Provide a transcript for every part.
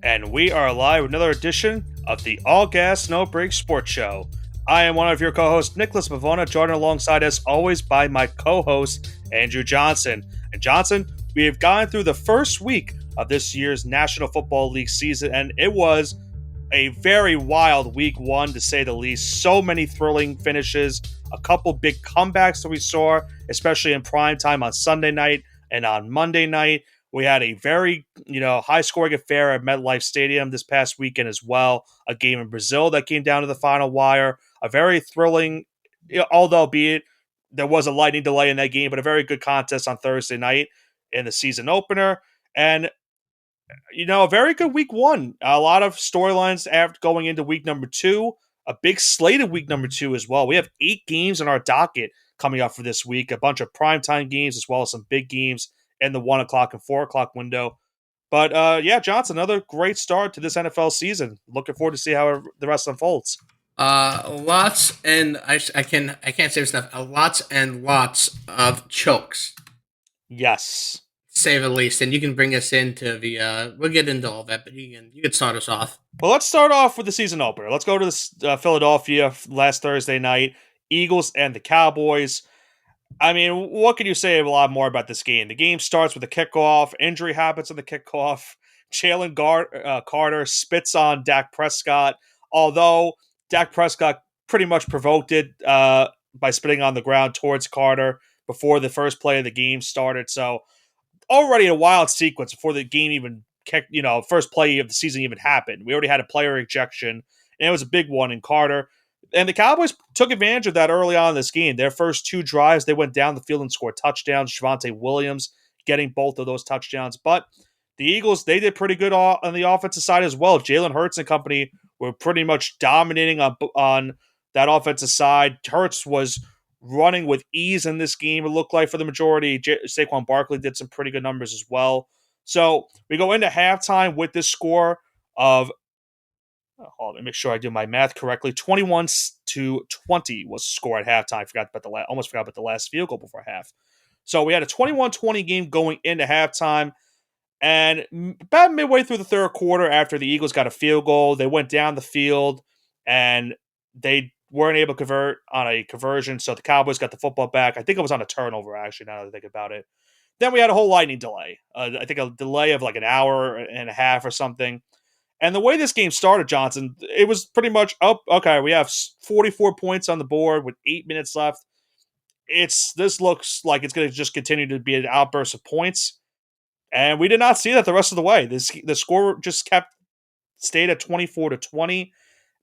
and we are live with another edition of the All Gas No Break Sports Show. I am one of your co-hosts, Nicholas Pavona, joined alongside as always by my co-host, Andrew Johnson. And Johnson, we have gone through the first week of this year's National Football League season, and it was a very wild week one, to say the least. So many thrilling finishes, a couple big comebacks that we saw, especially in prime time on Sunday night and on Monday night. We had a very, high-scoring affair at MetLife Stadium this past weekend as well. A game in Brazil that came down to the final wire. A very thrilling, although be it there was a lightning delay in that game, but a very good contest on Thursday night in the season opener. And a very good week one. A lot of storylines after going into week number two. A big slate of week number two as well. We have 8 games on our docket coming up for this week. A bunch of primetime games as well as some big games in the 1 o'clock and 4 o'clock window. But Johnson, another great start to this NFL season. Looking forward to see how the rest unfolds. Lots and I can't say this enough. Lots and lots of chokes. Yes. Say the least, and you can bring us into the. We'll get into all that, but you can start us off. Well, let's start off with the season opener. Let's go to this Philadelphia last Thursday night. Eagles and the Cowboys. I mean, what can you say a lot more about this game? The game starts with a kickoff. Injury happens on the kickoff. Jalen Carter spits on Dak Prescott, although Dak Prescott pretty much provoked it by spitting on the ground towards Carter before the first play of the game started. So already a wild sequence before the game even kicked, first play of the season even happened. We already had a player ejection, and it was a big one in Carter. And the Cowboys took advantage of that early on in this game. Their first 2 drives, they went down the field and scored touchdowns. Javonte Williams getting both of those touchdowns. But the Eagles, they did pretty good on the offensive side as well. Jalen Hurts and company were pretty much dominating on that offensive side. Hurts was running with ease in this game, it looked like, for the majority. Saquon Barkley did some pretty good numbers as well. So we go into halftime with this score of, hold on, let me make sure I do my math correctly. 21-20 was the score at halftime. Almost forgot about the last field goal before half. So we had a 21-20 game going into halftime. And about midway through the third quarter, after the Eagles got a field goal, they went down the field and they weren't able to convert on a conversion. So the Cowboys got the football back. I think it was on a turnover, actually, now that I think about it. Then we had a whole lightning delay. I think a delay of like an hour and a half or something. And the way this game started, Johnson, it was pretty much, okay, we have 44 points on the board with 8 minutes left. This looks like it's going to just continue to be an outburst of points. And we did not see that the rest of the way. The score just stayed at 24-20.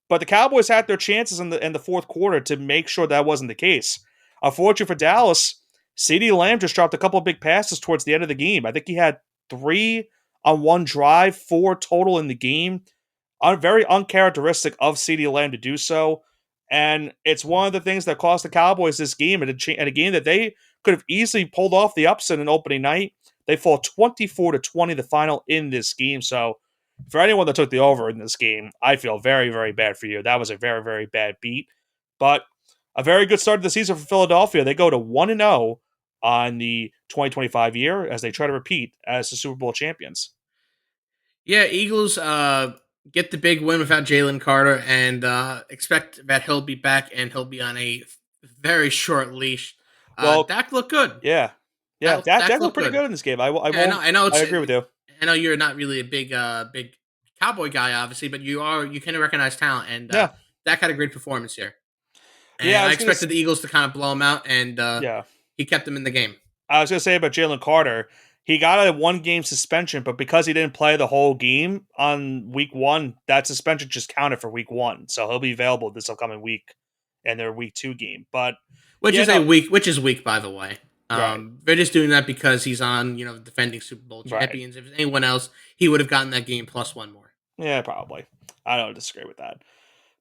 But the Cowboys had their chances in the fourth quarter to make sure that wasn't the case. Unfortunately for Dallas, CeeDee Lamb just dropped a couple of big passes towards the end of the game. I think he had 3 on one drive, 4 total in the game. Very uncharacteristic of CeeDee Lamb to do so. And it's one of the things that cost the Cowboys this game, and a game that they could have easily pulled off the upset in opening night. They fall 24-20 the final in this game. So for anyone that took the over in this game, I feel very, very bad for you. That was a very, very bad beat. But a very good start to the season for Philadelphia. They go to 1-0 on the 2025 year as they try to repeat as the Super Bowl champions. Yeah, Eagles get the big win without Jalen Carter and expect that he'll be back and he'll be on a very short leash. Dak looked good. Yeah. Yeah, Dak looked pretty good in this game. I agree with you. I know you're not really a big Cowboy guy, obviously, but you can recognize talent, and Dak had a great performance here. And I expected the Eagles to kind of blow him out, and he kept them in the game. I was going to say about Jalen Carter, he got a 1-game suspension, but because he didn't play the whole game on week 1, that suspension just counted for week 1, so he'll be available this upcoming week in their week 2 game. But which is weak, by the way. Right. They're just doing that because he's on, defending Super Bowl champions. Right. If it was anyone else, he would have gotten that game plus 1 more. Yeah, probably. I don't disagree with that.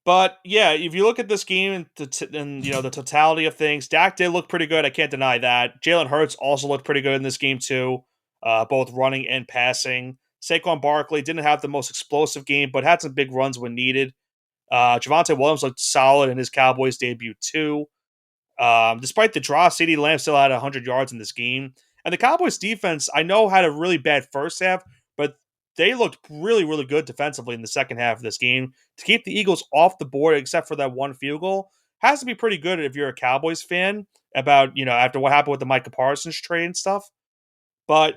But yeah, if you look at this game and the totality of things, Dak did look pretty good. I can't deny that. Jalen Hurts also looked pretty good in this game too, both running and passing. Saquon Barkley didn't have the most explosive game, but had some big runs when needed. Javonte Williams looked solid in his Cowboys debut too. Despite the draw, CeeDee Lamb still had 100 yards in this game. And the Cowboys defense, I know, had a really bad first half, but they looked really, really good defensively in the second half of this game. To keep the Eagles off the board, except for that one field goal, has to be pretty good if you're a Cowboys fan about, after what happened with the Micah Parsons trade and stuff. But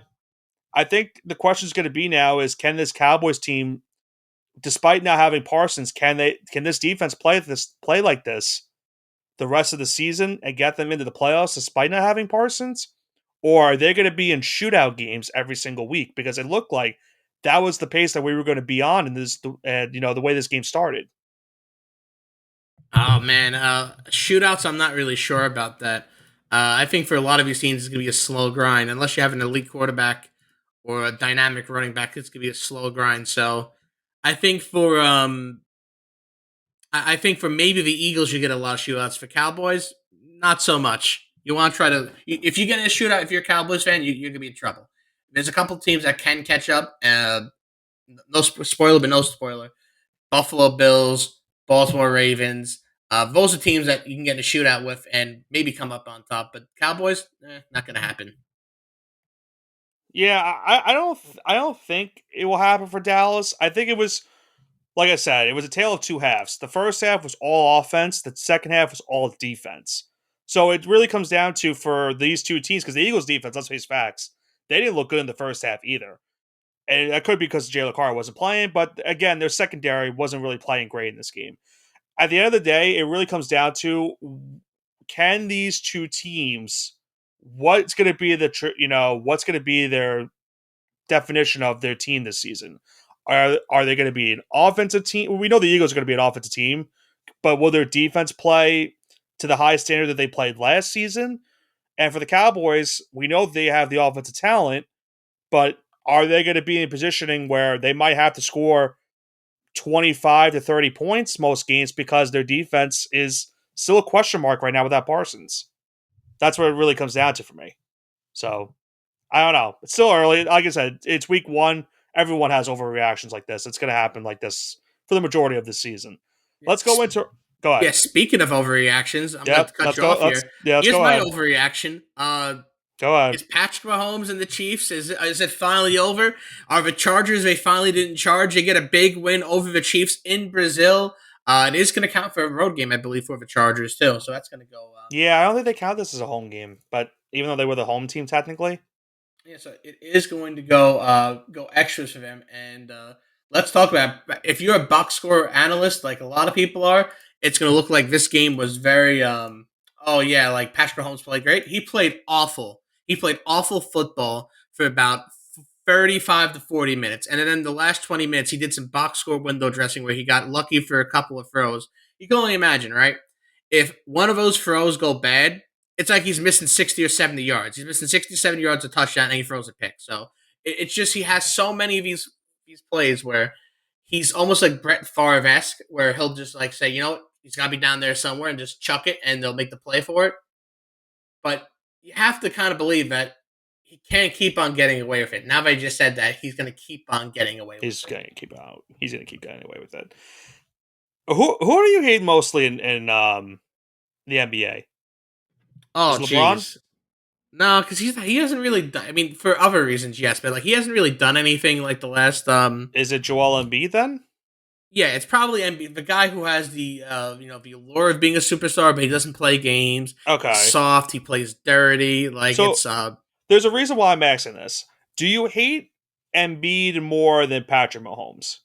I think the question is going to be now is, can this Cowboys team, despite not having Parsons, can this defense play like this the rest of the season and get them into the playoffs despite not having Parsons? Or are they going to be in shootout games every single week? Because it looked like that was the pace that we were going to be on in this, the way this game started. Oh man, shootouts. I'm not really sure about that. I think for a lot of these teams, it's gonna be a slow grind unless you have an elite quarterback or a dynamic running back. It's gonna be a slow grind. So, I think for I think for maybe the Eagles, you get a lot of shootouts. For Cowboys, not so much. You want to try to if you get in a shootout, if you're a Cowboys fan, you're gonna be in trouble. There's a couple teams that can catch up. No spoiler, but no spoiler. Buffalo Bills, Baltimore Ravens. Those are teams that you can get in a shootout with and maybe come up on top. But Cowboys, not going to happen. Yeah, I don't think it will happen for Dallas. I think it was, like I said, it was a tale of two halves. The first half was all offense. The second half was all defense. So it really comes down to, for these two teams, because the Eagles defense, let's face facts, they didn't look good in the first half either. And that could be because Jalen Carr wasn't playing, but again, their secondary wasn't really playing great in this game. At the end of the day, it really comes down to, can these two teams, what's going to be what's going to be their definition of their team this season? Are they going to be an offensive team? Well, we know the Eagles are going to be an offensive team, but will their defense play to the high standard that they played last season? And for the Cowboys, we know they have the offensive talent, but are they going to be in positioning where they might have to score 25 to 30 points most games because their defense is still a question mark right now without Parsons? That's what it really comes down to for me. So, I don't know. It's still early. Like I said, it's week one. Everyone has overreactions like this. It's going to happen like this for the majority of the season. Let's go into. Go ahead. Yeah, speaking of overreactions, I'm going to cut you off here. Let's Here's go my ahead. overreaction. Go ahead. Is Patrick Mahomes and the Chiefs, is it finally over? Are the Chargers, they finally didn't charge? They get a big win over the Chiefs in Brazil. It is going to count for a road game, I believe, for the Chargers, too. So that's going to go. Yeah, I don't think they count this as a home game, but even though they were the home team technically. Yeah, so it is going to go extras for them. And let's talk about, if you're a box score analyst, like a lot of people are, it's going to look like this game was very, oh yeah, like Patrick Mahomes played great. He played awful. He played awful football for about 35 to 40 minutes. And then the last 20 minutes, he did some box score window dressing where he got lucky for a couple of throws. You can only imagine, right? If one of those throws go bad, it's like he's missing 60 or 70 yards. He's missing 60, 70 yards a touchdown, and he throws a pick. So it's just, he has so many of these plays where he's almost like Brett Favre-esque, where he'll just like say, you know what, he's got to be down there somewhere and just chuck it, and they'll make the play for it. But you have to kind of believe that he can't keep on getting away with it. Now that I just said that, he's going to keep on getting away with it. He's going to keep out. He's going to keep getting away with it. Who do you hate mostly in the NBA? Oh, jeez. No, because he hasn't really done. I mean, for other reasons, yes, but like he hasn't really done anything like the last. Is it Joel Embiid then? Yeah, it's probably Embiid, the guy who has the the allure of being a superstar, but he doesn't play games. Okay, he's soft. He plays dirty. Like so, it's. There's a reason why I'm asking this. Do you hate Embiid more than Patrick Mahomes?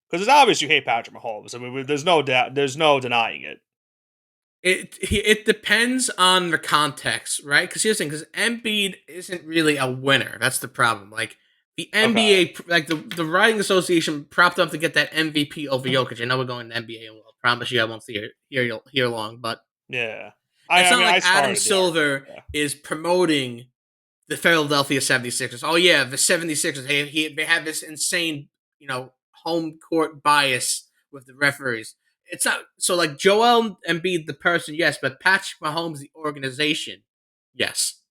Because it's obvious you hate Patrick Mahomes. I mean, there's no doubt. There's no denying it. It depends on the context, right? Because here's the thing: because Embiid isn't really a winner. That's the problem. Like the NBA, like the Writing Association propped up to get that MVP over Jokic. I know we're going to NBA. Well, I promise you, I won't see here long. But yeah, it's not like Adam Silver is promoting the Philadelphia 76ers. Oh yeah, the 76ers. They have this insane, home court bias with the referees. It's not so like Joel Embiid, the person, yes, but Patrick Mahomes, the organization, yes.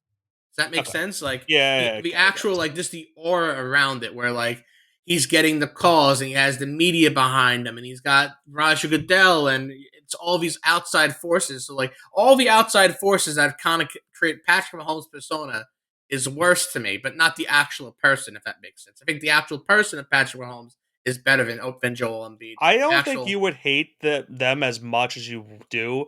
Does that make sense? Like, the actual, like, just the aura around it, where like he's getting the calls and he has the media behind him, and he's got Roger Goodell, and it's all these outside forces. So like all the outside forces that kind of create Patrick Mahomes' persona is worse to me, but not the actual person, if that makes sense. I think the actual person of Patrick Mahomes is better than Joel Embiid. I The don't think actual you would hate them as much as you do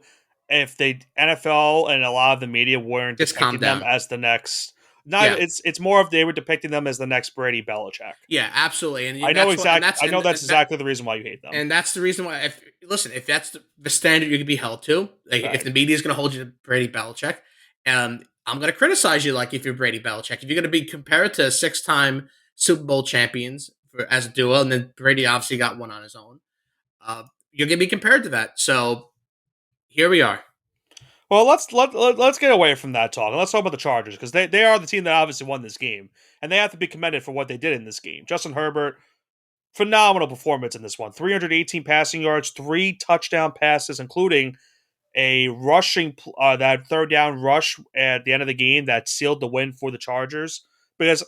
if they NFL and a lot of the media weren't just calm depicting them down. as the next. Not Yeah, it's more of they were depicting them as the next Brady Belichick. yeah, absolutely, I and know that's what, and exact. that's I know that's and that exactly the reason why you hate them. and that's the reason why. If that's the standard you can be held to, like if Right. the media is going to hold you to Brady Belichick, I'm going to criticize you like if you're Brady Belichick. If you're going to be compared to 6-time Super Bowl champions as a duo, and then Brady obviously got one on his own, you're going to be compared to that. So here we are. Well, let's get away from that talk and let's talk about the Chargers because they are the team that obviously won this game and they have to be commended for what they did in this game. Justin Herbert, phenomenal performance in this one. 318 passing yards, 3 touchdown passes, including a rushing that third down rush at the end of the game that sealed the win for the Chargers. Because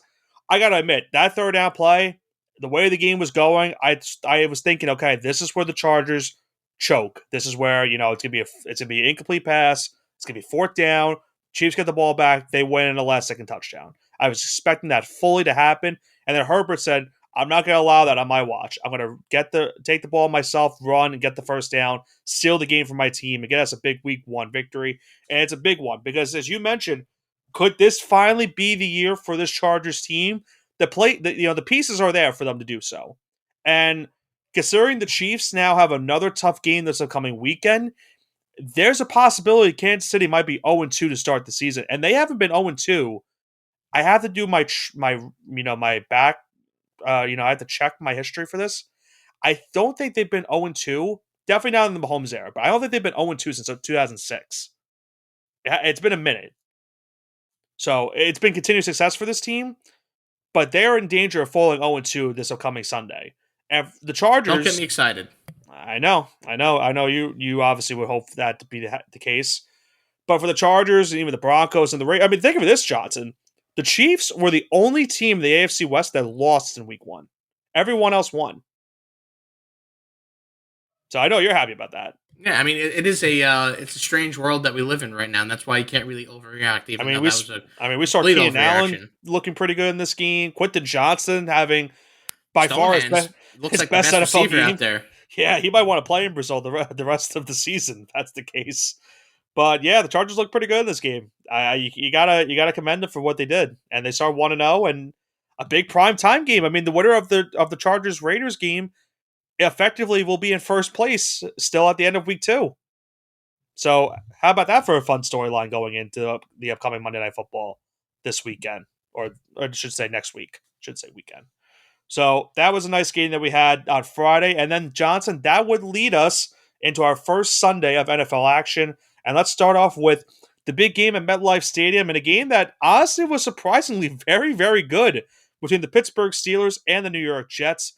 I gotta admit that third down play, the way the game was going, I was thinking, okay, this is where the Chargers choke. This is where it's gonna be an incomplete pass. It's gonna be fourth down. Chiefs get the ball back. They win in a last second touchdown. I was expecting that fully to happen, and then Herbert said, I'm not going to allow that on my watch. I'm going to take the ball myself, run and get the first down, seal the game for my team, and get us a big week 1 victory. And it's a big one because, as you mentioned, could this finally be the year for this Chargers team? The pieces are there for them to do so. And considering the Chiefs now have another tough game this upcoming weekend, there's a possibility Kansas City might be 0-2 to start the season, and they haven't been 0-2. I have to do my back I have to check my history for this. I don't think they've been 0-2. Definitely not in the Mahomes era, but I don't think they've been 0-2 since 2006. It's been a minute. So it's been continued success for this team, but they're in danger of falling 0-2 this upcoming Sunday. And the Chargers. Don't get me excited. I know. You obviously would hope that to be the case. But for the Chargers and even the Broncos and the Raiders, I mean, think of this, Johnson. The Chiefs were the only team in the AFC West that lost in week 1. Everyone else won. So I know you're happy about that. Yeah, I mean, it's a strange world that we live in right now, and that's why you can't really overreact. Even though that was we saw Keenan Allen looking pretty good in this game. Quentin Johnson having by far his best NFL receiver game out there. Yeah, he might want to play in Brazil the rest of the season. If that's the case. But yeah, the Chargers look pretty good in this game. You gotta commend them for what they did, and they start 1-0 and a big prime time game. I mean, the winner of the Chargers Raiders game effectively will be in first place still at the end of week 2. So how about that for a fun storyline going into the upcoming Monday Night Football this weekend, or I should say next week? Should say weekend. So that was a nice game that we had on Friday, and then Johnson, that would lead us into our first Sunday of NFL action. And let's start off with the big game at MetLife Stadium, and a game that honestly was surprisingly very, very good between the Pittsburgh Steelers and the New York Jets.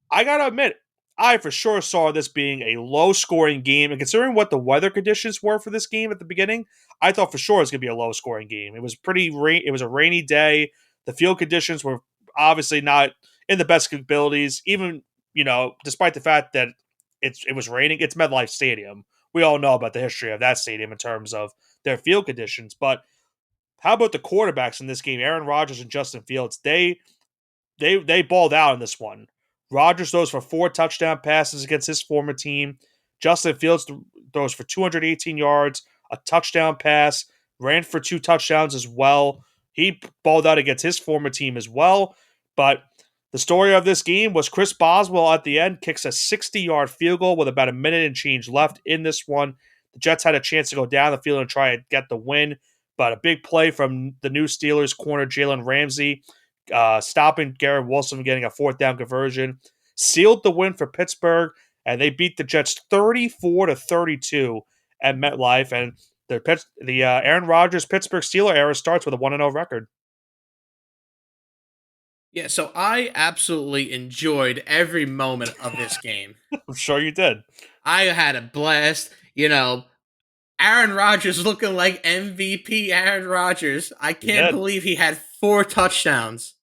I gotta admit, I for sure saw this being a low-scoring game, and considering what the weather conditions were for this game at the beginning, I thought for sure it was gonna be a low-scoring game. It was it was a rainy day. The field conditions were obviously not in the best abilities, even despite the fact that it was raining. It's MetLife Stadium. We all know about the history of that stadium in terms of their field conditions. But how about the quarterbacks in this game? Aaron Rodgers and Justin Fields. They balled out in this one. Rodgers throws for 4 touchdown passes against his former team. Justin Fields throws for 218 yards, a touchdown pass, ran for 2 touchdowns as well. He balled out against his former team as well. But the story of this game was Chris Boswell at the end kicks a 60-yard field goal with about a minute and change left in this one. The Jets had a chance to go down the field and try and get the win, but a big play from the new Steelers corner Jalen Ramsey, stopping Garrett Wilson from getting a 4th down conversion, sealed the win for Pittsburgh, and they beat the Jets 34-32 at MetLife. And the Aaron Rodgers Pittsburgh Steelers era starts with a 1-0 record. Yeah, so I absolutely enjoyed every moment of this game. I'm sure you did. I had a blast. Aaron Rodgers looking like MVP Aaron Rodgers. I can't believe he had 4 touchdowns.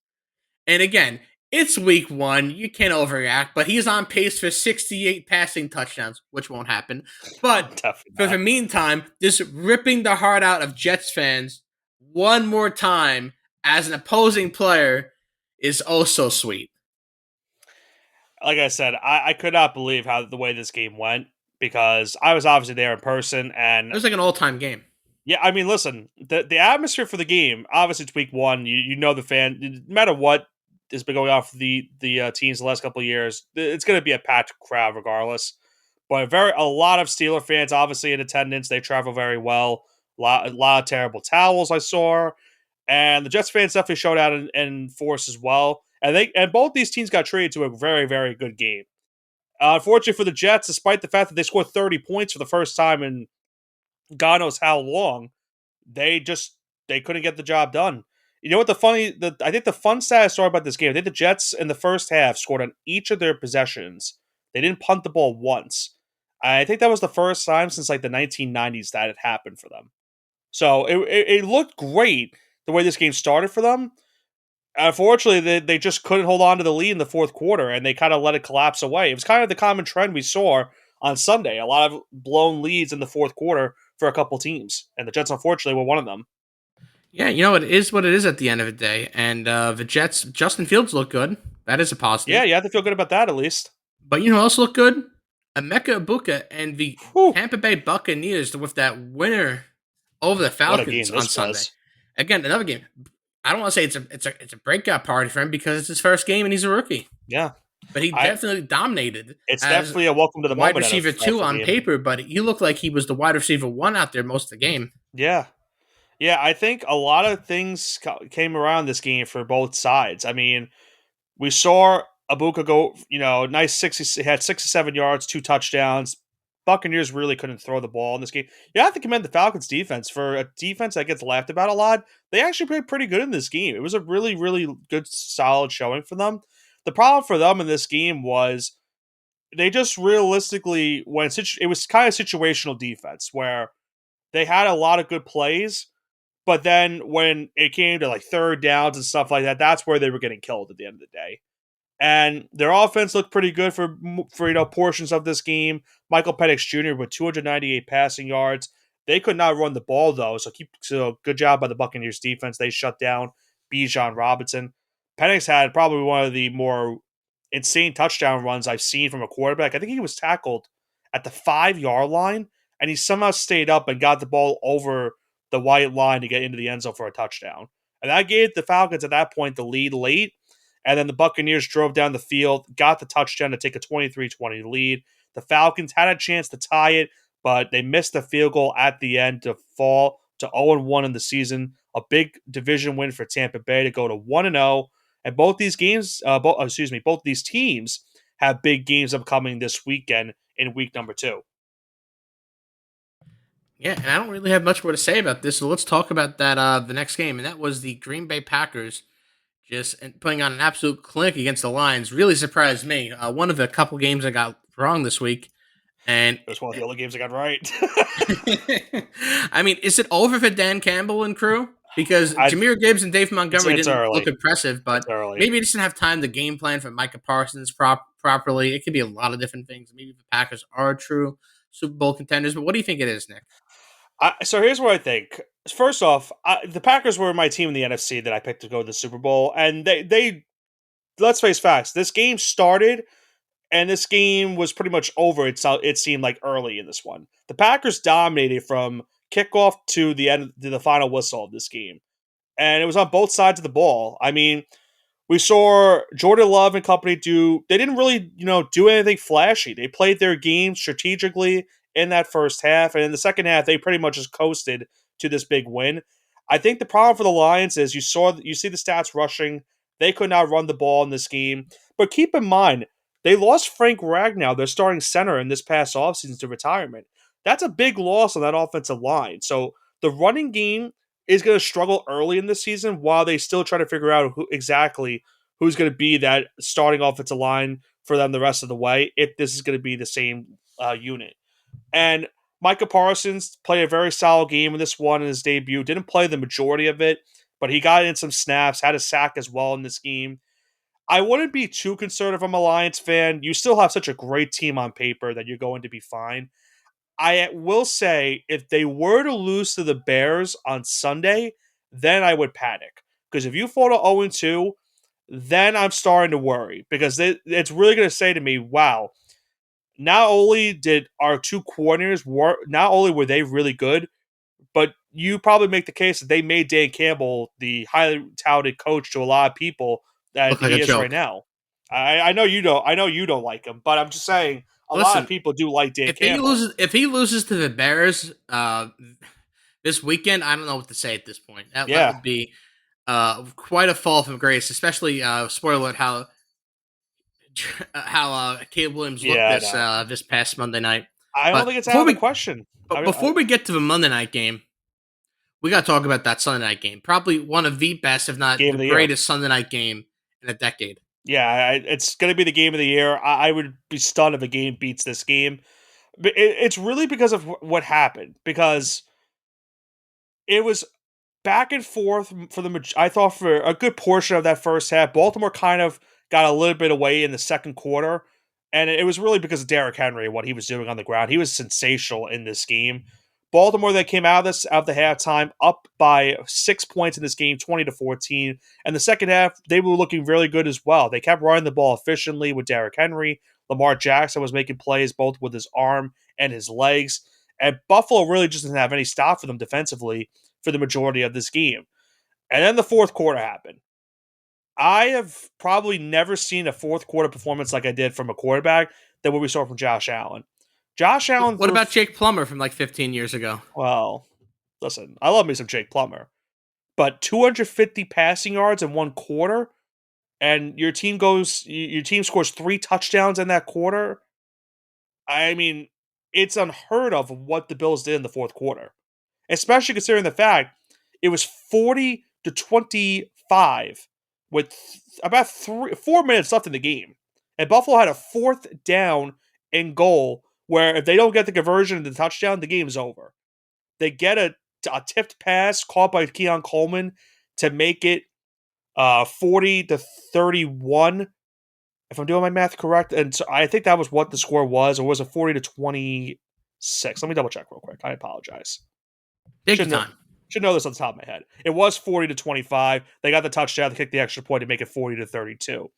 And again, it's week 1. You can't overreact, but he's on pace for 68 passing touchdowns, which won't happen. But for the meantime, just ripping the heart out of Jets fans one more time as an opposing player is oh so sweet. Like I said, I could not believe how the way this game went because I was obviously there in person, and It was like an all-time game. yeah, I mean, listen, the atmosphere for the game, obviously it's week one. You know the fan, no matter what has been going on for the teams the last couple of years, it's going to be a packed crowd regardless. But a lot of Steeler fans obviously in attendance. They travel very well. A lot of terrible towels I saw, and the Jets fans definitely showed out in force as well. And both these teams got treated to a very very good game. Unfortunately for the Jets, despite the fact that they scored 30 points for the first time in God knows how long, they just they couldn't get the job done. You know what I think the fun stat story about this game, I think the Jets in the first half scored on each of their possessions. They didn't punt the ball once. I think that was the first time since like the 1990s that it happened for them. So it looked great the way this game started for them. Unfortunately, they just couldn't hold on to the lead in the fourth quarter, and they kind of let it collapse away. It was kind of the common trend we saw on Sunday. A lot of blown leads in the fourth quarter for a couple teams, and the Jets, unfortunately, were one of them. Yeah, you know, it is what it is at the end of the day. And the Jets, Justin Fields looked good. That is a Yeah, positive. you have to feel good about that at least. But you know who else looked good? Emeka Ibuka and the Whew, Tampa Bay Buccaneers with that winner over the what a Falcons game on this Sunday. was. Again, another game. I don't want to say it's a breakout party for him because it's his first game and he's a rookie. Yeah, But he I definitely dominated it's as definitely a welcome to the wide moment receiver two NFL on game. paper, but he looked like he was the wide receiver one out there most of the game. Yeah, yeah, I think a lot of things came around this game for both sides. I mean, we saw Abuka go, nice 60, had 67 yards, 2 touchdowns. Buccaneers really couldn't throw the ball in this game. You have to commend the Falcons defense for a defense that gets laughed about a lot. They actually played pretty good in this game. It was a really, really good, solid showing for them. The problem for them in this game was they just realistically went. It was kind of situational defense where they had a lot of good plays, but then when it came to like third downs and stuff like that, that's where they were getting killed at the end of the day. And their offense looked pretty good for portions of this game. Michael Penix Jr. with 298 passing yards. They could not run the ball though, so good job by the Buccaneers defense. They shut down Bijan Robinson. Penix had probably one of the more insane touchdown runs I've seen from a quarterback. I think he was tackled at the 5 yard line, and he somehow stayed up and got the ball over the white line to get into the end zone for a touchdown. And that gave the Falcons at that point the lead late. And then the Buccaneers drove down the field, got the touchdown to take a 23-20 lead. The Falcons had a chance to tie it, but they missed the field goal at the end to fall to 0-1 in the season. A big division win for Tampa Bay to go to 1-0. And both these both these teams have big games upcoming this weekend in week number 2. Yeah, and I don't really have much more to say about this. So let's talk about that the next game, and that was the Green Bay Packers just putting on an absolute clinic against the Lions. Really surprised me. One of the couple games I got wrong this week, and it was one of the only games I got right. I mean, is it over for Dan Campbell and crew? Because Jahmyr Gibbs and Dave Montgomery didn't look impressive, but maybe he doesn't have time to game plan for Micah Parsons properly. It could be a lot of different things. Maybe the Packers are true Super Bowl contenders, but what do you think it is, Nick? So here's what I think. First off, the Packers were my team in the NFC that I picked to go to the Super Bowl, and they let's face facts. This game started, and this game was pretty much over. It seemed like early in this one. The Packers dominated from kickoff to the end, to the final whistle of this game, and it was on both sides of the ball. I mean, we saw Jordan Love and company do. They didn't really, do anything flashy. They played their game strategically in that first half, and in the second half, they pretty much just coasted to this big win. I think the problem for the Lions is you see the stats rushing. They could not run the ball in this game, but keep in mind they lost Frank Ragnow, their starting center, in this past offseason to retirement. That's a big loss on that offensive line. So the running game is going to struggle early in the season while they still try to figure out who's going to be that starting offensive line for them the rest of the way, if this is going to be the same unit. And Micah Parsons played a very solid game in this one in his debut. Didn't play the majority of it, but he got in some snaps, had a sack as well in this game. I wouldn't be too concerned if I'm a Lions fan. You still have such a great team on paper that you're going to be fine. I will say, if they were to lose to the Bears on Sunday, then I would panic. Because if you fall to 0-2, then I'm starting to worry because it's really going to say to me, wow, not only did our two coordinators not only were they really good, but you probably make the case that they made Dan Campbell the highly touted coach to a lot of people that Look like a he is right joke. now. I know you don't. I know you don't like him, but I'm just saying a lot of Listen, people do like Dan Campbell. if he loses to the Bears this weekend, I don't know what to say at this point. That Yeah, would be quite a fall from grace, especially spoiler alert how Caleb Williams looked yeah, I know. this past Monday night. I don't But think it's out of the question. before we get to the Monday night game, we got to talk about that Sunday night game. Probably one of the best, if not Game the of the year. greatest Sunday night game in a decade. Yeah, it's going to be the game of the year. I would be stunned if a game beats this game. But it's really because of what happened. Because it was back and forth for I thought for a good portion of that first half. Baltimore kind of got a little bit away in the second quarter, and it was really because of Derrick Henry and what he was doing on the ground. He was sensational in this game. Baltimore that came out of the halftime up by 6 points in this game, 20-14. And the second half, they were looking really good as well. They kept running the ball efficiently with Derrick Henry. Lamar Jackson was making plays both with his arm and his legs. And Buffalo really just didn't have any stop for them defensively for the majority of this game. And then the fourth quarter happened. I have probably never seen a fourth quarter performance like I did from a quarterback than what we saw from Josh Allen. Josh Allen What about Jake Plummer from like 15 years ago? Well, listen, I love me some Jake Plummer. But 250 passing yards in one quarter, and your team scores 3 touchdowns in that quarter. I mean, it's unheard of what the Bills did in the fourth quarter. Especially considering the fact it was 40-25 with about 4 minutes left in the game. And Buffalo had a fourth down and goal where if they don't get the conversion into the touchdown, the game's over. They get a tipped pass caught by Keon Coleman to make it 40-31. If I'm doing my math correct, and so I think that was what the score was, or was it 40-26? Let me double check real quick. I apologize. Take your time. Should know this on the top of my head. It was 40-25. They got the touchdown. They kicked the extra point to make it 40-32.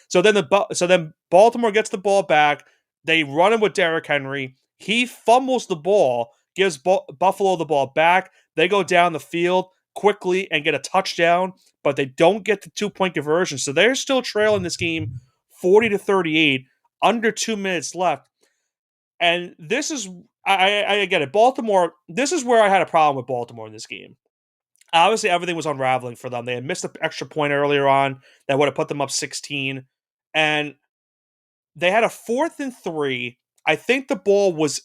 So then Baltimore gets the ball back. They run him with Derrick Henry. He fumbles the ball, gives Buffalo the ball back. They go down the field quickly and get a touchdown, but they don't get the 2-point conversion. So they're still trailing this game 40-38, under 2 minutes left. And this is, I get it. Baltimore, this is where I had a problem with Baltimore in this game. Obviously, everything was unraveling for them. They had missed an extra point earlier on that would have put them up 16. And they had a 4th and 3. I think the ball was,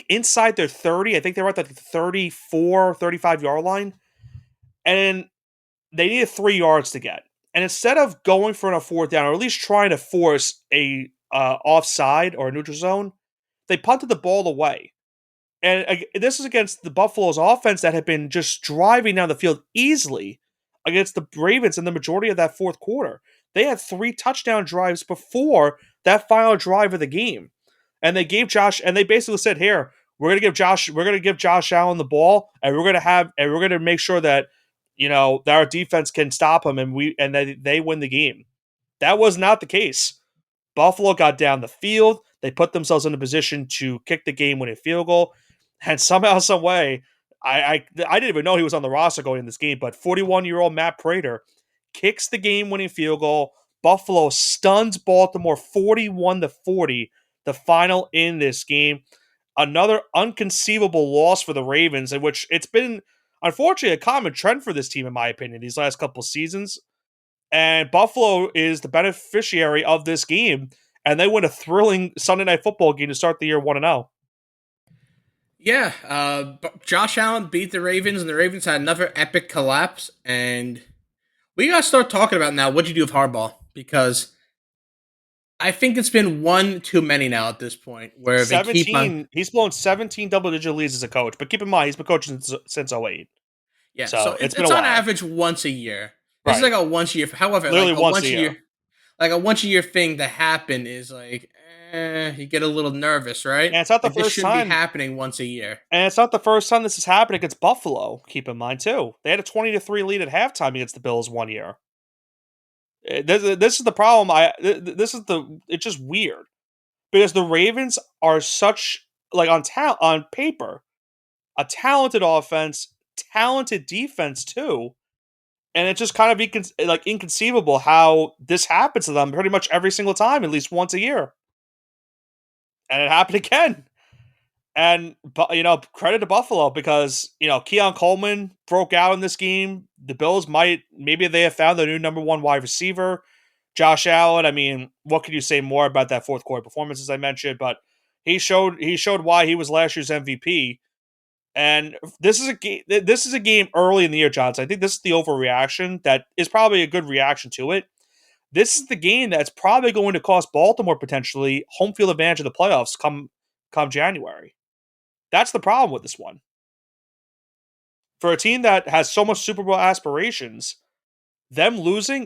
inside their 30. I think they were at the 34, 35-yard line. And they needed 3 yards to get. And instead of going for a 4th down, or at least trying to force a offside or a neutral zone, they punted the ball away. And this is against the Buffalo's offense that had been just driving down the field easily against the Ravens in the majority of that fourth quarter. They had 3 touchdown drives before that final drive of the game. And they basically said, here, we're going to give Josh Allen the ball, and we're going to make sure that, that our defense can stop him and they win the game. That was not the case. Buffalo got down the field. They put themselves in a position to kick the game-winning field goal. And somehow, some way, I didn't even know he was on the roster going in this game, but 41-year-old Matt Prater kicks the game-winning field goal. Buffalo stuns Baltimore 41-40, the final in this game. Another unconceivable loss for the Ravens, in which it's been, unfortunately, a common trend for this team, in my opinion, these last couple seasons. And Buffalo is the beneficiary of this game, and they win a thrilling Sunday Night Football game to start the year 1-0. Yeah, Josh Allen beat the Ravens, and the Ravens had another epic collapse. And we got to start talking about now what you do with Harbaugh, because I think it's been one too many now at this point. Where they keep on, he's blown 17 double-digit leads as a coach, but keep in mind he's been coaching since 08. Yeah, so it's on average once a year. This is like a once a year. However, literally like once a year. like a once a year thing to happen is like, you get a little nervous, right? And it's not the Like this first shouldn't be time. happening once a year. And it's not the first time this has happened against Buffalo. Keep in mind too, they had a 20-3 lead at halftime against the Bills one year. This is the problem. It's just weird because the Ravens are such like on paper a talented offense, talented defense too, and it's just kind of inconceivable how this happens to them pretty much every single time, at least once a year, and it happened again. And credit to Buffalo because Keon Coleman broke out in this game. The Bills maybe they have found their new number one wide receiver, Josh Allen. I mean, what could you say more about that fourth quarter performance as I mentioned? But he showed why he was last year's MVP. And this is a game. This is a game early in the year, Johnson. I think this is the overreaction that is probably a good reaction to it. This is the game that's probably going to cost Baltimore potentially home field advantage of the playoffs come January. That's the problem with this one. For a team that has so much Super Bowl aspirations, them losing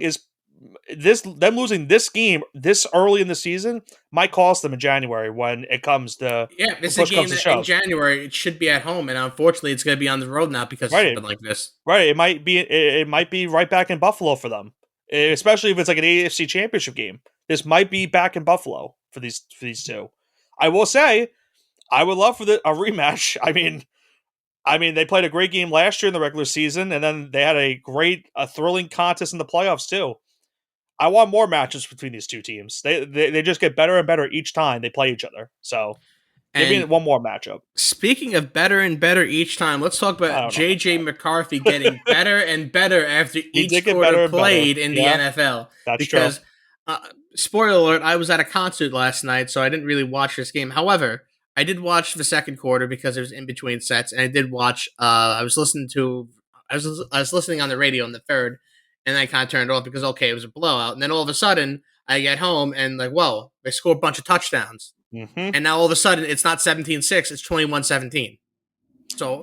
this game this early in the season might cost them in January when it comes to this is a push game comes to that in shove. January it should be at home, and unfortunately, it's going to be on the road now because of something like this. Right, it might be right back in Buffalo for them, especially if it's like an AFC Championship game. This might be back in Buffalo for these two. I will say, I would love for a rematch. I mean, they played a great game last year in the regular season, and then they had a thrilling contest in the playoffs too. I want more matches between these two teams. They just get better and better each time they play each other. So, give me one more matchup. Speaking of better and better each time, let's talk about JJ McCarthy getting better and better after each quarter played in the NFL. That's because, true. Spoiler alert, I was at a concert last night, so I didn't really watch this game. However, I did watch the second quarter because it was in between sets, and I did watch. I was listening on the radio in the third, and then I kind of turned it off because it was a blowout, and then all of a sudden I get home and like, whoa, they scored a bunch of touchdowns. Mm-hmm. And now all of a sudden it's not 17-6, it's 21-17. So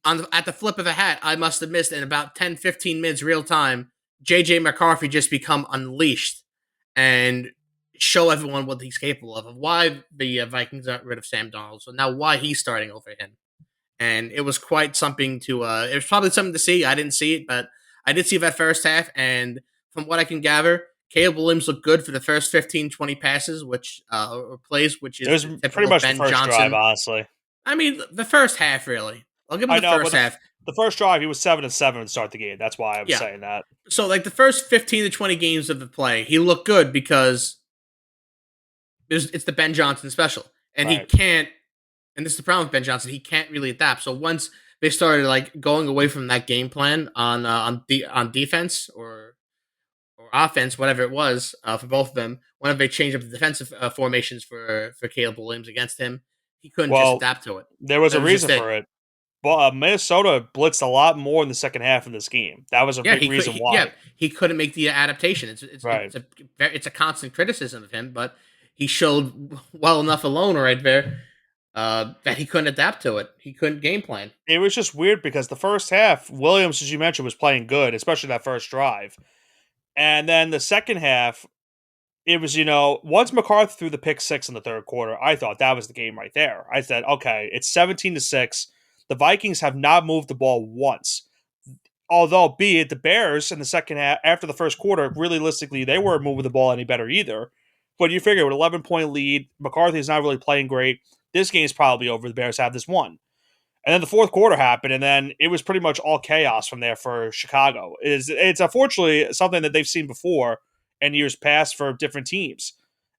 at the flip of a hat, I must have missed in about 10-15 minutes real time, JJ McCarthy just become unleashed and show everyone what he's capable of why the Vikings got rid of Sam Darnold. So now why he's starting over him. And it was quite something to it was probably something to see. I didn't see it, but I did see that first half, and from what I can gather, Caleb Williams looked good for the first 15-20 passes, which or plays, which is it was pretty much Ben the first Johnson drive, honestly. I mean, the first half, really. I'll give him the first half. The first drive, he was 7-7 to start the game. That's why I'm saying that. So, like the first 15 to 20 games of the play, he looked good because it's the Ben Johnson special, and he can't. And this is the problem with Ben Johnson; he can't really adapt. So once they started like going away from that game plan on defense or offense, whatever it was for both of them, whenever they changed up the defensive formations for Caleb Williams against him, he couldn't just adapt to it. There was a reason for it. Well, Minnesota blitzed a lot more in the second half of this game. That was a big reason why. He couldn't make the adaptation. It's a constant criticism of him, but he showed well enough alone right there that he couldn't adapt to it. He couldn't game plan. It was just weird because the first half, Williams, as you mentioned, was playing good, especially that first drive. And then the second half, it was, once McCarthy threw the pick six in the third quarter, I thought that was the game right there. I said, okay, it's 17-6. The Vikings have not moved the ball once. Although, be it the Bears in the second half, after the first quarter, realistically, they weren't moving the ball any better either. But you figure with 11-point lead, McCarthy's not really playing great. This game's probably over. The Bears have this one. And then the fourth quarter happened, and then it was pretty much all chaos from there for Chicago. It's unfortunately something that they've seen before in years past for different teams.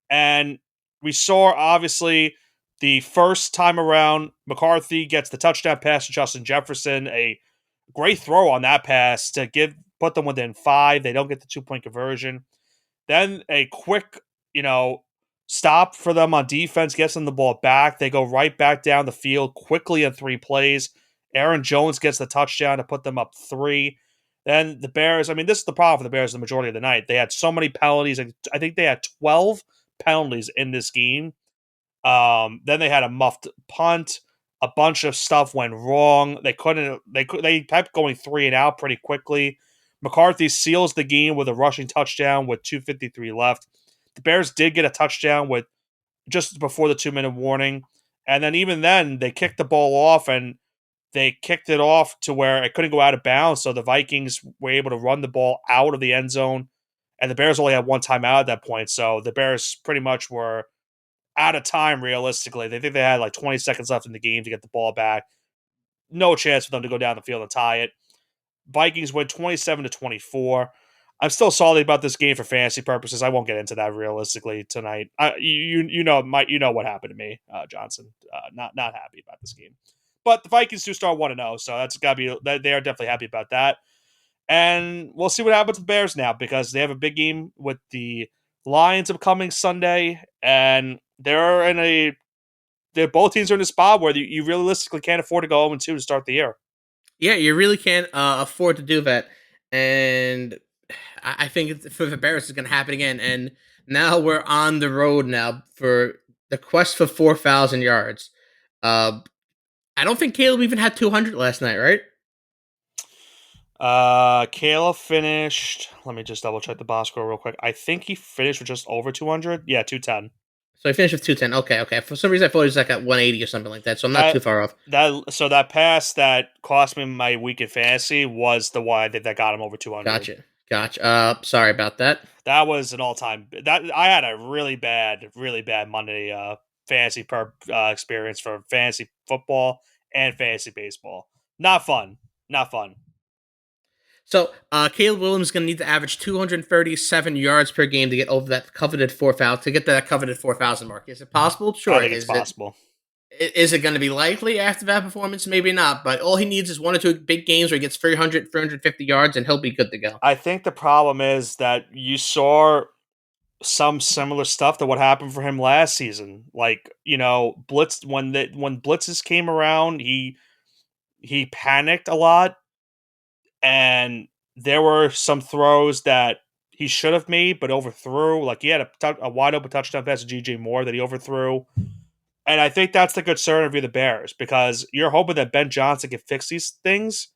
And we saw, obviously, the first time around, McCarthy gets the touchdown pass to Justin Jefferson, a great throw on that pass to put them within 5. They don't get the 2-point conversion. Then a quick, stop for them on defense, gets them the ball back. They go right back down the field quickly in 3 plays. Aaron Jones gets the touchdown to put them up 3. Then the Bears, this is the problem for the Bears the majority of the night. They had so many penalties. I think they had 12 penalties in this game. Then they had a muffed punt. A bunch of stuff went wrong. They kept going 3 and out pretty quickly. McCarthy seals the game with a rushing touchdown with 2:53 left. The Bears did get a touchdown with just before the 2-minute warning. And then even then, they kicked the ball off and they kicked it off to where it couldn't go out of bounds. So the Vikings were able to run the ball out of the end zone. And the Bears only had one timeout at that point. So the Bears pretty much were out of time realistically. They think they had like 20 seconds left in the game to get the ball back. No chance for them to go down the field and tie it. Vikings win 27-24. I'm still salty about this game for fantasy purposes. I won't get into that realistically tonight. You know what happened to me, Johnson. Not happy about this game, but the Vikings do start 1-0, so that's gotta be. They are definitely happy about that. And we'll see what happens with the Bears now because they have a big game with the Lions upcoming Sunday, and they're both teams are in a spot where you realistically can't afford to go 0-2 to start the year. Yeah, you really can't afford to do that, and I think for the Bears it's going to happen again. And now we're on the road now for the quest for 4,000 yards. I don't think Caleb even had 200 last night, right? Caleb finished. Let me just double check the box score real quick. I think he finished with just over 200. Yeah, 210. So he finished with 210. Okay. For some reason, I thought he was like at 180 or something like that. So I'm not too far off. That pass that cost me my week in fantasy was the one that got him over 200. Gotcha. Sorry about that. That was an all-time. That I had a really bad Monday fantasy experience for fantasy football and fantasy baseball. Not fun. So Caleb Williams is going to need to average 237 yards per game to get over that coveted 4,000 to get that coveted 4,000 mark. Is it possible? Sure, I think it's possible. Is it going to be likely after that performance? Maybe not, but all he needs is 1 or 2 big games where he gets 300, 350 yards, and he'll be good to go. I think the problem is that you saw some similar stuff to what happened for him last season. Like, blitz when blitzes came around, he panicked a lot, and there were some throws that he should have made but overthrew. Like he had a wide open touchdown pass to DJ Moore that he overthrew. And I think that's the concern of the Bears because you're hoping that Ben Johnson can fix these things.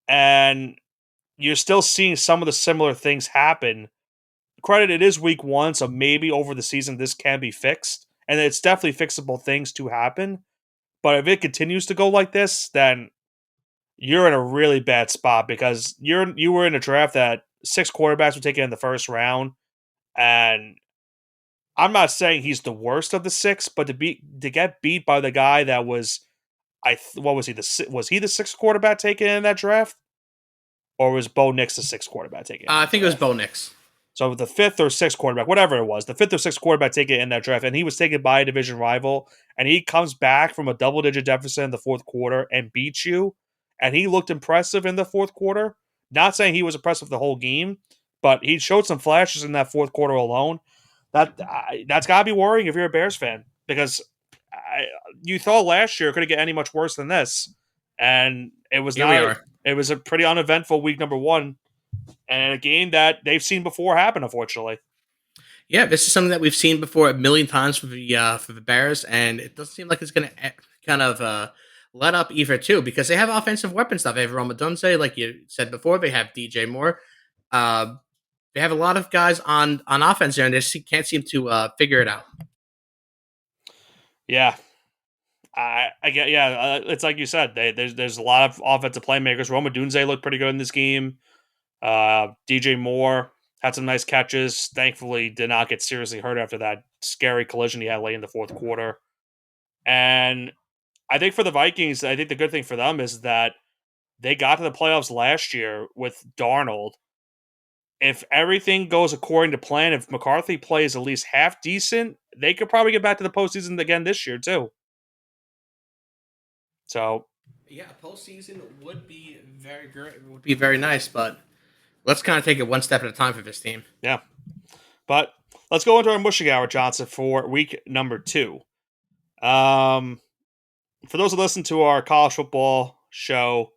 And you're still seeing some of the similar things happen. Credit, it is week 1, so maybe over the season this can be fixed. And it's definitely fixable things to happen. But if it continues to go like this, then you're in a really bad spot because you were in a draft that 6 quarterbacks were taken in the first round. And I'm not saying he's the worst of the 6, but to get beat by the guy that was, what was he? Was he the 6th quarterback taken in that draft, or was Bo Nix the 6th quarterback taken? I think it was Bo Nix. So the 5th or 6th quarterback, whatever it was, the 5th or 6th quarterback taken in that draft, and he was taken by a division rival, and he comes back from a double-digit deficit in the 4th quarter and beats you, and he looked impressive in the 4th quarter. Not saying he was impressive the whole game, but he showed some flashes in that 4th quarter alone. That's got to be worrying if you're a Bears fan because you thought last year it couldn't get any much worse than this, and it was not. It was a pretty uneventful week number 1, and a game that they've seen before happen, unfortunately. Yeah, this is something that we've seen before a million times for the Bears, and it doesn't seem like it's going to kind of let up either too because they have offensive weapons stuff. They have Roma Dunze, like you said before. They have DJ Moore. They have a lot of guys on offense there, and they just can't seem to figure it out. Yeah, I get. Yeah, it's like you said. There's a lot of offensive playmakers. Roma Dunze looked pretty good in this game. DJ Moore had some nice catches. Thankfully, did not get seriously hurt after that scary collision he had late in the 4th quarter. And I think for the Vikings, I think the good thing for them is that they got to the playoffs last year with Darnold. If everything goes according to plan, if McCarthy plays at least half decent, they could probably get back to the postseason again this year too. So, yeah, postseason would be very great. Would be very nice, but let's kind of take it one step at a time for this team. Yeah, but let's go into our mushing hour, Johnson, for week number 2. For those who listen to our college football show,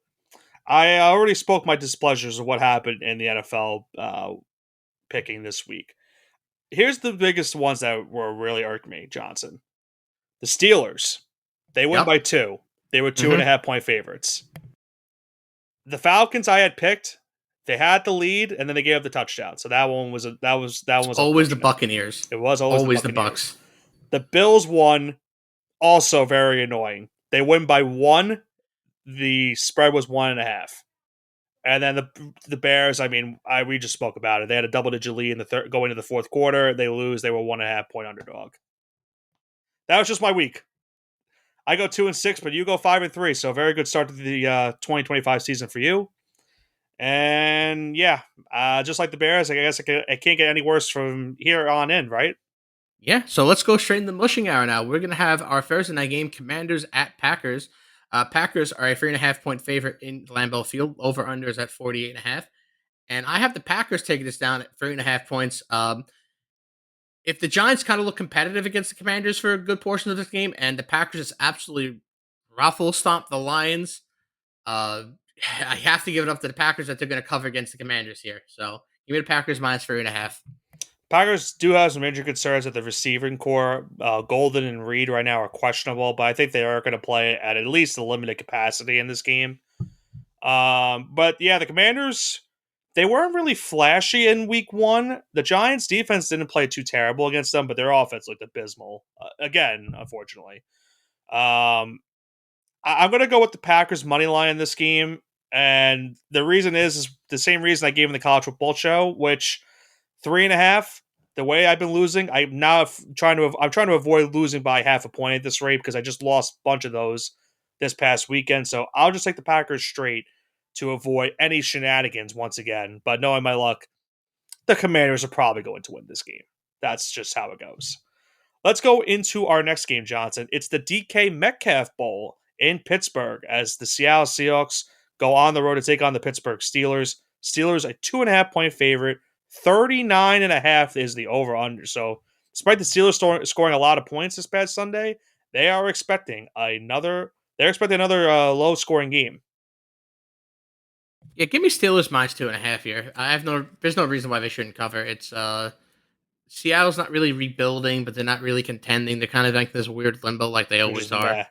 I already spoke my displeasures of what happened in the NFL picking this week. Here's the biggest ones that were really irked me, Johnson. The Steelers. They win by 2. They were 2.5 point favorites. The Falcons I had picked They had the lead, and then they gave up the touchdown. So that one was always the unfortunate. Buccaneers. It was Always the the Buccaneers. Bucks. The Bills won, also very annoying. They win by 1. The spread was 1.5. And then the Bears, I mean, we just spoke about it. They had a double-digit lead in the going into the fourth quarter. They lose. They were 1.5-point underdog. That was just my week. I go 2-6, but you go 5-3. So very good start to the 2025 season for you. And yeah, just like the Bears, I guess it can't get any worse from here on in, right? Yeah, so let's go straight in the mushing hour now. We're going to have our Thursday night game, Commanders at Packers. Packers are a 3.5-point favorite in Lambeau Field. Over-under is at 48.5. And I have the Packers taking this down at 3.5 points. If the Giants kind of look competitive against the Commanders for a good portion of this game, and the Packers just absolutely ruffle stomp the Lions, I have to give it up to the Packers that they're going to cover against the Commanders here. So give me the Packers minus 3.5. Packers do have some injury concerns at the receiving core. Golden and Reed right now are questionable, but I think they are going to play at least a limited capacity in this game. But yeah, the Commanders, they weren't really flashy in week 1. The Giants' defense didn't play too terrible against them, but their offense looked abysmal. Again, unfortunately. I'm going to go with the Packers' money line in this game. And the reason is the same reason I gave in the college football show, which 3.5. The way I've been losing, I'm now trying to avoid losing by half a point at this rate because I just lost a bunch of those this past weekend. So I'll just take the Packers straight to avoid any shenanigans once again. But knowing my luck, the Commanders are probably going to win this game. That's just how it goes. Let's go into our next game, Johnson. It's the DK Metcalf Bowl in Pittsburgh as the Seattle Seahawks go on the road to take on the Pittsburgh Steelers. Steelers a 2.5-point favorite. 39.5 is the over-under. So despite the Steelers scoring a lot of points this past Sunday, they are expecting another low-scoring game. Yeah, give me Steelers minus 2.5 here. There's no reason why they shouldn't cover. It's Seattle's not really rebuilding, but they're not really contending. They're kind of like this weird limbo, like they always are. Meh.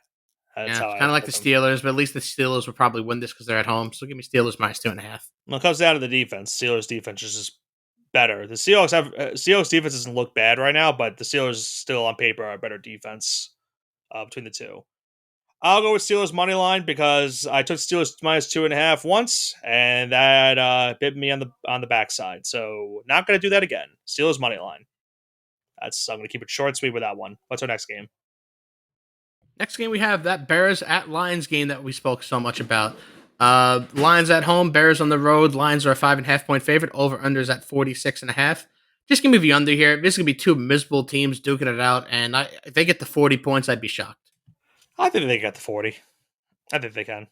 That's yeah, how kind of like the Steelers, but at least the Steelers will probably win this because they're at home. So give me Steelers minus 2.5. Well, it comes down to the defense. Steelers' defense is just better. The Seahawks defense doesn't look bad right now, but the Steelers still on paper are a better defense between the two. I'll go with Steelers money line because I took Steelers minus 2.5 once, and that bit me on the backside. So not going to do that again. Steelers money line. I'm going to keep it short and sweet with that one. What's our next game? Next game we have that Bears at Lions game that we spoke so much about. Lions at home, Bears on the road. Lions are a 5.5-point favorite. Over unders at 46.5. Just give me the under here. This is gonna be two miserable teams duking it out, and if they get to 40 points, I'd be shocked. I think they get the 40. I think they can.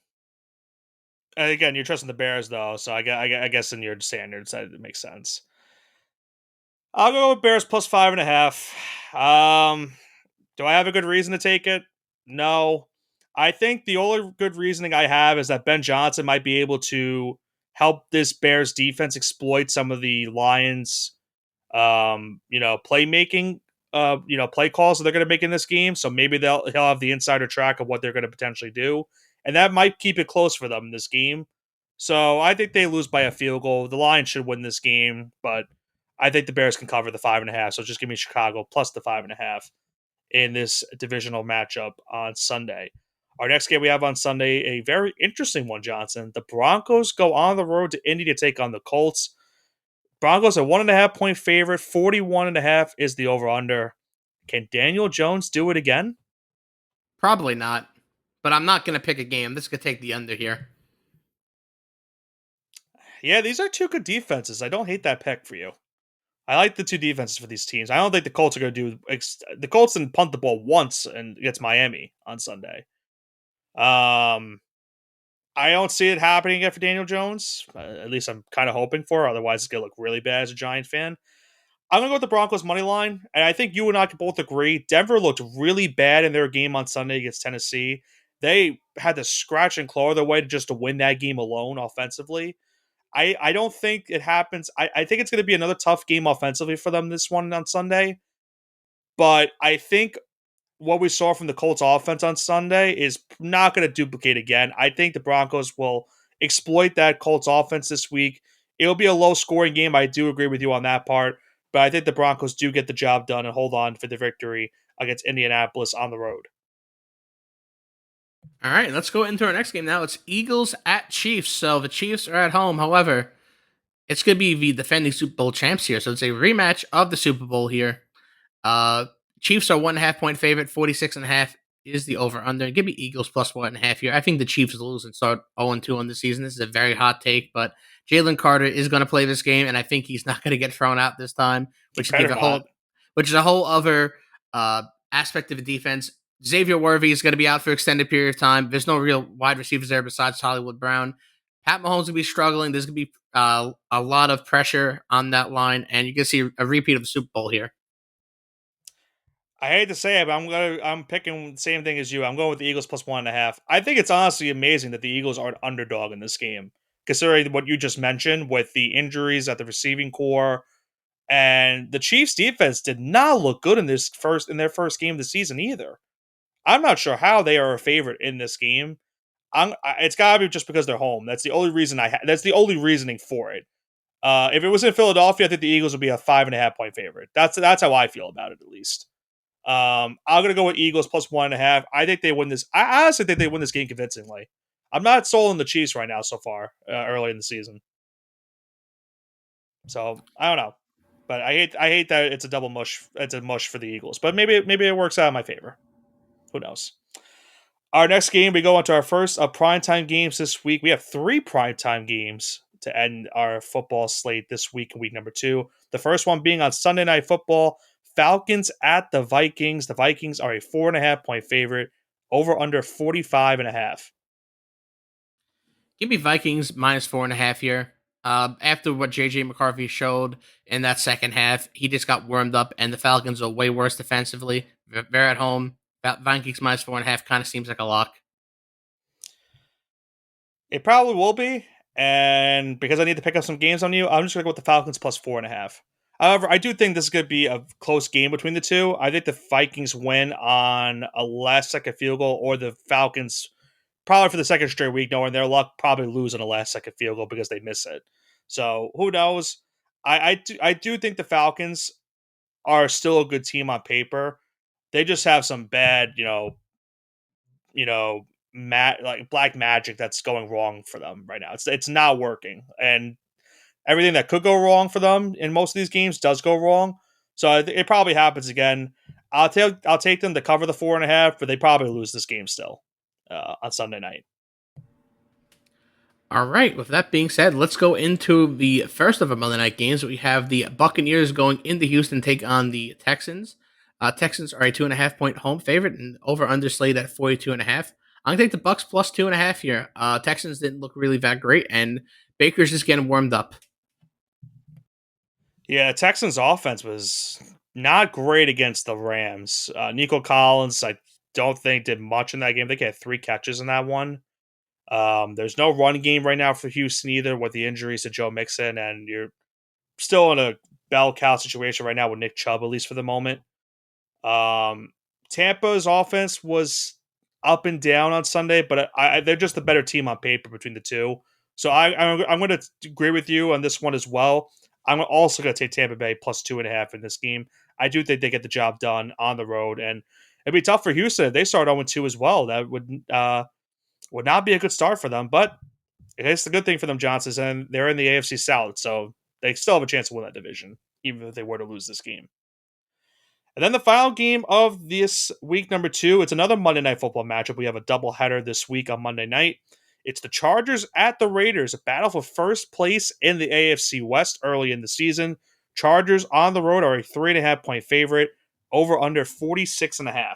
And again, you're trusting the Bears though, so I guess in your standards that makes sense. I'll go with Bears plus 5.5. Do I have a good reason to take it? No. I think the only good reasoning I have is that Ben Johnson might be able to help this Bears defense exploit some of the Lions, playmaking, play calls that they're going to make in this game. So maybe he'll have the insider track of what they're going to potentially do, and that might keep it close for them in this game. So I think they lose by a field goal. The Lions should win this game, but I think the Bears can cover the 5.5. So just give me Chicago plus the 5.5 in this divisional matchup on Sunday. Our next game we have on Sunday, a very interesting one, Johnson. The Broncos go on the road to Indy to take on the Colts. Broncos are 1.5-point favorite. 41.5 is the over-under. Can Daniel Jones do it again? Probably not. But I'm not going to pick a game. This could take the under here. Yeah, these are two good defenses. I don't hate that pick for you. I like the two defenses for these teams. I don't think the Colts are going to do... The Colts didn't punt the ball once against Miami on Sunday. I don't see it happening again for Daniel Jones. At least I'm kind of hoping for. Otherwise, it's going to look really bad as a Giant fan. I'm going to go with the Broncos money line. And I think you and I can both agree. Denver looked really bad in their game on Sunday against Tennessee. They had to scratch and claw their way to win that game alone offensively. I don't think it happens. I think it's going to be another tough game offensively for them this one on Sunday. But I think what we saw from the Colts offense on Sunday is not going to duplicate again. I think the Broncos will exploit that Colts offense this week It'll be a low scoring game. I do agree with you on that part, but I think the Broncos do get the job done and hold on for the victory against Indianapolis on the road. All right, let's go into our next game now. It's Eagles at Chiefs. So the Chiefs are at home. However, it's going to be the defending Super Bowl champs here. So it's a rematch of the Super Bowl here. Uh, Chiefs are 1.5 point favorite. 46.5 is the over under. Give me Eagles plus 1.5 here. I think the Chiefs lose and start 0-2 on the season. This is a very hot take, but Jalen Carter is going to play this game, and I think he's not going to get thrown out this time, which is a whole other aspect of the defense. Xavier Worthy is going to be out for an extended period of time. There's no real wide receivers there besides Hollywood Brown. Pat Mahomes will be struggling. There's going to be a lot of pressure on that line, and you can see a repeat of the Super Bowl here. I hate to say it, but I'm picking the same thing as you. I'm going with the Eagles plus 1.5. I think it's honestly amazing that the Eagles are an underdog in this game, considering what you just mentioned with the injuries at the receiving core, and the Chiefs' defense did not look good in their first game of the season either. I'm not sure how they are a favorite in this game. It's gotta be just because they're home. That's the only reason that's the only reasoning for it. If it was in Philadelphia, I think the Eagles would be a 5.5 point favorite. That's how I feel about it, at least. I'm gonna go with Eagles plus 1.5. I think they win this. I honestly think they win this game convincingly. I'm not sold on the Chiefs right now so far early in the season. So I don't know, but I hate that it's a double mush. It's a mush for the Eagles, but maybe it works out in my favor. Who knows? Our next game, we go into our first of primetime games this week. We have 3 primetime games to end our football slate this week in week number 2. The first one being on Sunday Night Football, Falcons at the Vikings. The Vikings are a 4.5 point favorite, over under 45.5. Give me Vikings minus 4.5 here. After what JJ McCarthy showed in that second half, he just got warmed up, and the Falcons are way worse defensively. They're at home. Vikings minus 4.5 kind of seems like a lock. It probably will be, and because I need to pick up some games on you, I'm just going to go with the Falcons plus 4.5. However, I do think this is going to be a close game between the two. I think the Vikings win on a last-second field goal, or the Falcons, probably for the second straight week, knowing their luck, probably lose on a last-second field goal because they miss it. So, who knows? I do think the Falcons are still a good team on paper. They just have some bad, like black magic that's going wrong for them right now. It's not working, and everything that could go wrong for them in most of these games does go wrong. So it probably happens again. I'll take them to cover the 4.5, but they probably lose this game still on Sunday night. All right. With that being said, let's go into the first of our Monday night games. We have the Buccaneers going into Houston, take on the Texans. Texans are a 2.5 point home favorite and over under slate at 42.5. I'm gonna take the Bucks plus 2.5 here. Texans didn't look really that great, and Baker's just getting warmed up. Yeah, Texans offense was not great against the Rams. Nico Collins, I don't think did much in that game. They had 3 catches in that one. There's no run game right now for Houston either with the injuries to Joe Mixon, and you're still in a bell cow situation right now with Nick Chubb, at least for the moment. Tampa's offense was up and down on Sunday, but they're just a better team on paper between the two. So I'm going to agree with you on this one as well. I'm also going to take Tampa Bay plus 2.5 in this game. I do think they get the job done on the road, and it'd be tough for Houston if they start 0-2 as well. That would not be a good start for them, but it's the good thing for them, Johnsons, and they're in the AFC South, so they still have a chance to win that division, even if they were to lose this game. And then the final game of this week, number 2, it's another Monday Night Football matchup. We have a doubleheader this week on Monday night. It's the Chargers at the Raiders, a battle for first place in the AFC West early in the season. Chargers on the road are a 3.5 point favorite, over under 46.5.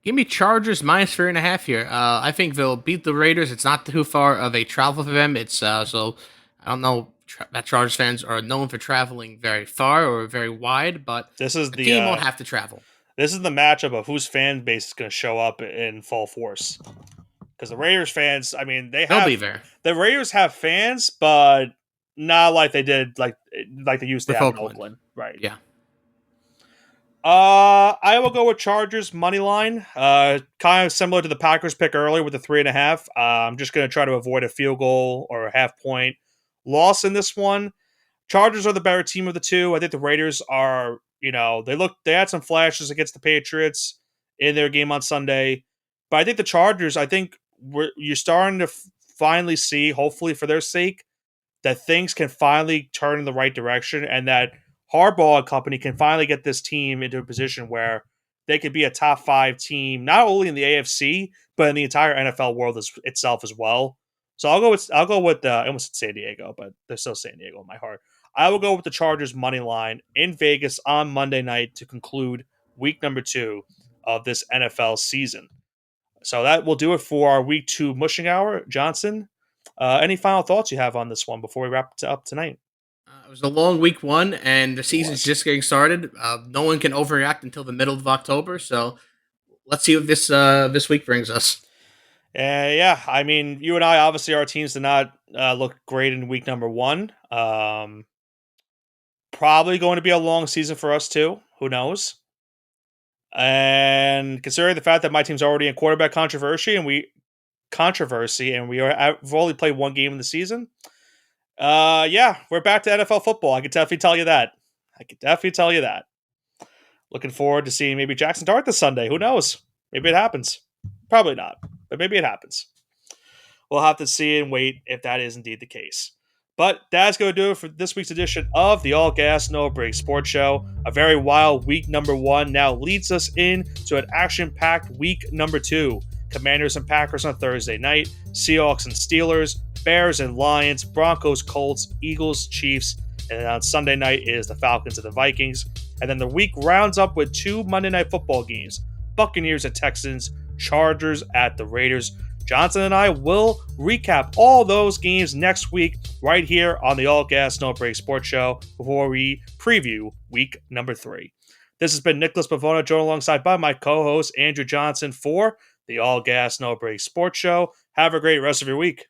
Give me Chargers minus 3.5 here. I think they'll beat the Raiders. It's not too far of a travel for them. It's so I don't know that Chargers fans are known for traveling very far or very wide, but this is the team won't have to travel. This is the matchup of whose fan base is going to show up in full force. Because the Raiders fans, I mean, they'll be there. The Raiders have fans, but not like they did, like they used to have in Oakland, right? Yeah. I will go with Chargers money line. Kind of similar to the Packers pick earlier with the 3.5. I'm just going to try to avoid a field goal or a half point loss in this one. Chargers are the better team of the two. I think the Raiders are, they had some flashes against the Patriots in their game on Sunday. But I think the Chargers, you're starting to finally see, hopefully for their sake, that things can finally turn in the right direction and that Harbaugh and company can finally get this team into a position where they could be a top 5 team, not only in the AFC, but in the entire NFL world itself as well. So I almost said San Diego, but they're still San Diego in my heart. I will go with the Chargers money line in Vegas on Monday night to conclude week number 2 of this NFL season. So that will do it for our week 2 mushing hour. Johnson, any final thoughts you have on this one before we wrap it up tonight? It was a long week 1, and the season's just getting started. No one can overreact until the middle of October, so let's see what this week brings us. Yeah, I mean, you and I, obviously, our teams did not look great in week number 1. Probably going to be a long season for us, too. Who knows? And considering the fact that my team's already in quarterback controversy, and we've only played one game in the season, yeah, we're back to NFL football. I can definitely tell you that. Looking forward to seeing maybe Jackson Dart this Sunday. Who knows? Maybe it happens. Probably not, but maybe it happens. We'll have to see and wait if that is indeed the case. But that's going to do it for this week's edition of the All Gas No Break Sports Show. A very wild week number 1 now leads us into an action-packed week number 2. Commanders and Packers on Thursday night, Seahawks and Steelers, Bears and Lions, Broncos, Colts, Eagles, Chiefs, and then on Sunday night is the Falcons and the Vikings. And then the week rounds up with 2 Monday Night Football games, Buccaneers at Texans, Chargers at the Raiders. Johnson and I will recap all those games next week right here on the All Gas No Break Sports Show before we preview week number 3. This has been Nicholas Pavona, joined alongside by my co-host Andrew Johnson for the All Gas No Break Sports Show. Have a great rest of your week.